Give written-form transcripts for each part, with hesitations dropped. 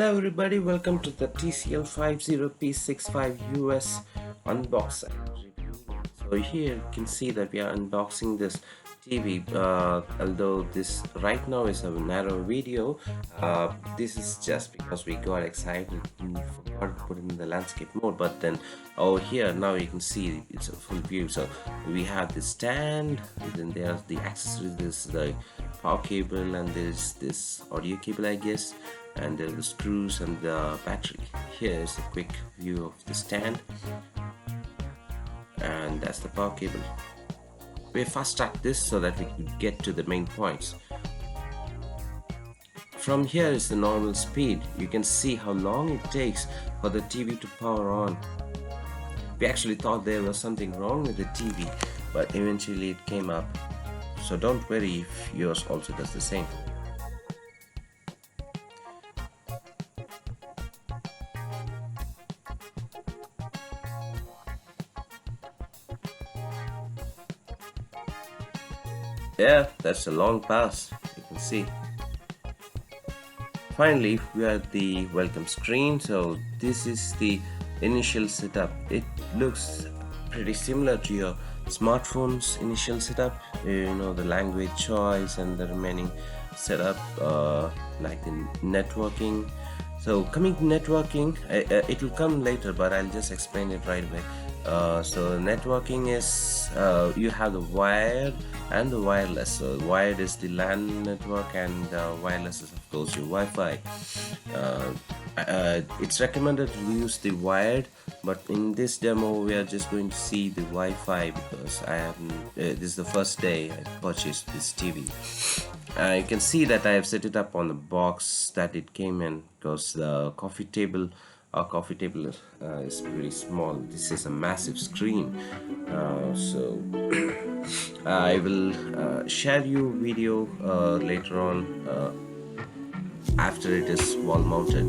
Hello everybody, welcome to the TCL 50P65US unbox and review. So here you can see that we are unboxing this TV. Although this right now is a narrow video, this is just because we got excited and forgot to put it in the landscape mode. But then over here now you can see it's a full view. So we have the stand, then there's the accessories, this the power cable, and there's this audio cable, I guess, and there are the screws and the battery. Here is a quick view of the stand, and that's the power cable. We fast tracked this so that we could get to the main points. From here is the normal speed. You can see how long it takes for the TV to power on. We actually thought there was something wrong with the TV, but eventually it came up. So don't worry if yours also does the same. Yeah, that's a long pass, you can see. Finally, we are at the welcome screen. So this is the initial setup. It looks pretty similar to your smartphone's initial setup. You know, the language choice and the remaining setup, like the networking. So coming to networking, it will come later, but I'll just explain it right away. So networking is you have the wired and the wireless. So wired is the LAN network, and wireless is of course your Wi-Fi. It's recommended to use the wired, but in this demo we are just going to see the Wi-Fi because I haven't. This is the first day I purchased this TV. You can see that I have set it up on the box that it came in, because the coffee table, our coffee table is pretty small. This is a massive screen, so I will share you video later on after it is wall mounted.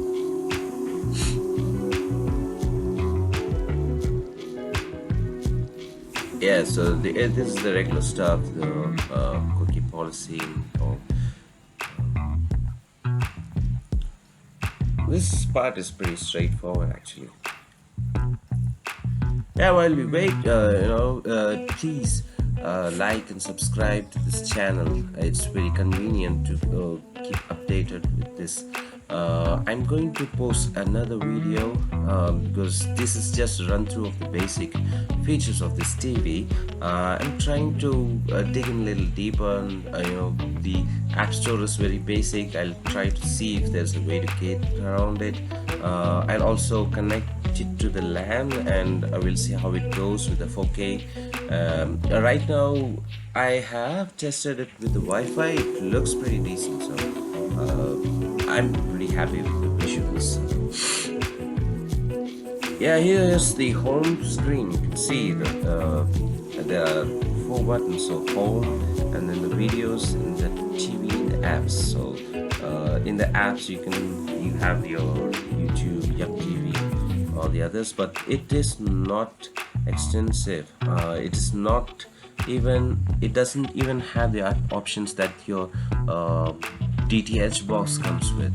Yeah, so this is the regular stuff, the cookie policy. This part is pretty straightforward actually. Yeah, while we wait, please like and subscribe to this channel. It's very convenient to keep updated with this. I'm going to post another video because this is just a run through of the basic features of this TV. I'm trying to dig in a little deeper, and the App Store is very basic. I'll try to see if there's a way to get around it. I'll also connect it to the LAN, and I will see how it goes with the 4K. Right now I have tested it with the Wi-Fi. It looks pretty decent, so I'm pretty happy with the visuals. Yeah, here is the home screen. You can see that there are 4 buttons, so home, and then the videos, and the TV, and the apps. So in the apps you have your YouTube, Yup TV, all the others, but it is not extensive. It doesn't even have the options that your DTH box comes with.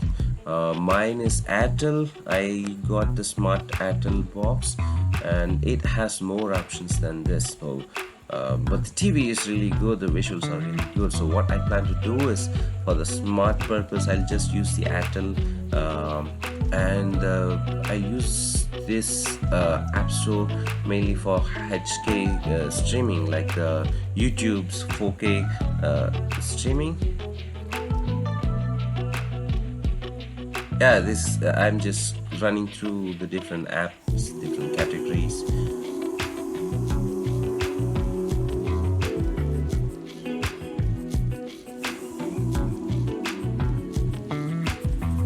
Mine is Airtel. I got the smart Airtel box, and it has more options than this. So, but the TV is really good, the visuals are really good. So what I plan to do is, for the smart purpose, I'll just use the Airtel, and I use this App Store mainly for HK streaming, like YouTube's 4K streaming. Yeah, this I'm just running through the different apps, different categories.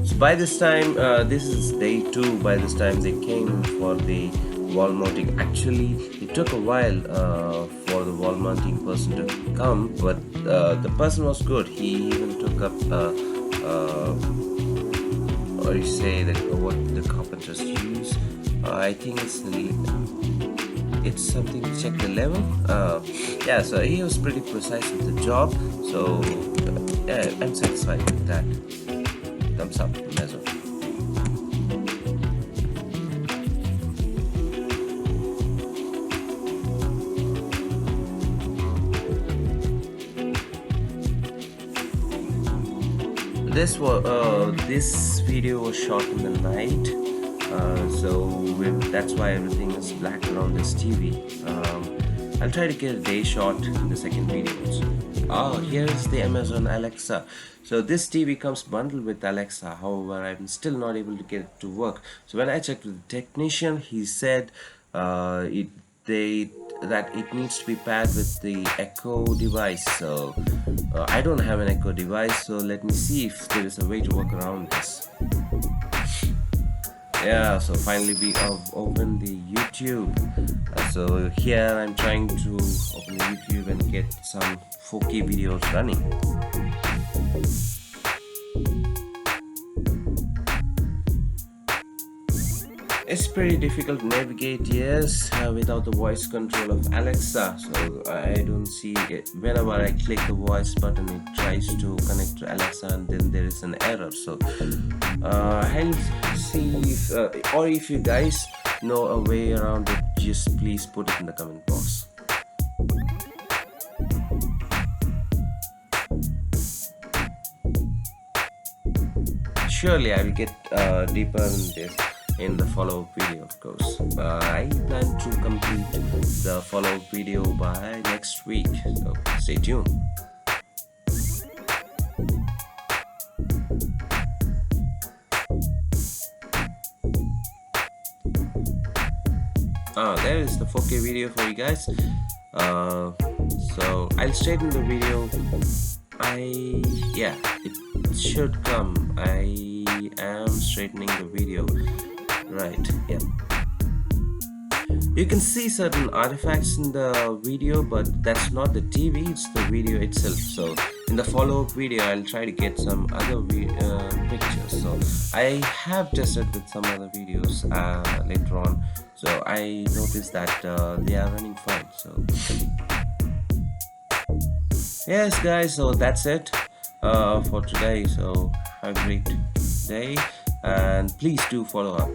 So by this time, this is day 2. By this time they came for the wall mounting. Actually, it took a while for the wall mounting person to come, but the person was good. He even took up or you say that what the carpenters use. I think it's something to check the level. Yeah, so he was pretty precise with the job. So yeah, I'm satisfied with that. Thumbs up, measure. this video was shot in the night, that's why everything is black around this TV. I'll try to get a day shot in the second video. Oh, here's the Amazon Alexa. So this TV comes bundled with Alexa. However, I'm still not able to get it to work. So when I checked with the technician, he said it they that it needs to be paired with the Echo device. So I don't have an Echo device, so let me see if there is a way to work around this. Yeah, so finally we have opened the YouTube. So here I'm trying to open the YouTube and get some 4K videos running. It's pretty difficult to navigate, yes, without the voice control of Alexa. So I don't see it. Whenever I click the voice button, it tries to connect to Alexa and then there is an error. So I'll see if, or if you guys know a way around it, just please put it in the comment box. Surely I will get deeper in this in the follow-up video, of course. I plan to complete the follow-up video by next week, so stay tuned. There is the 4K video for you guys. So I'll straighten the video. Yeah, it should come. I am straightening the video. Right, yeah. You can see certain artifacts in the video, but that's not the TV, it's the video itself. So in the follow-up video, I'll try to get some other pictures. So I have tested with some other videos later on. So I noticed that they are running fine. So yes guys, so that's it for today. So have a great day and please do follow up.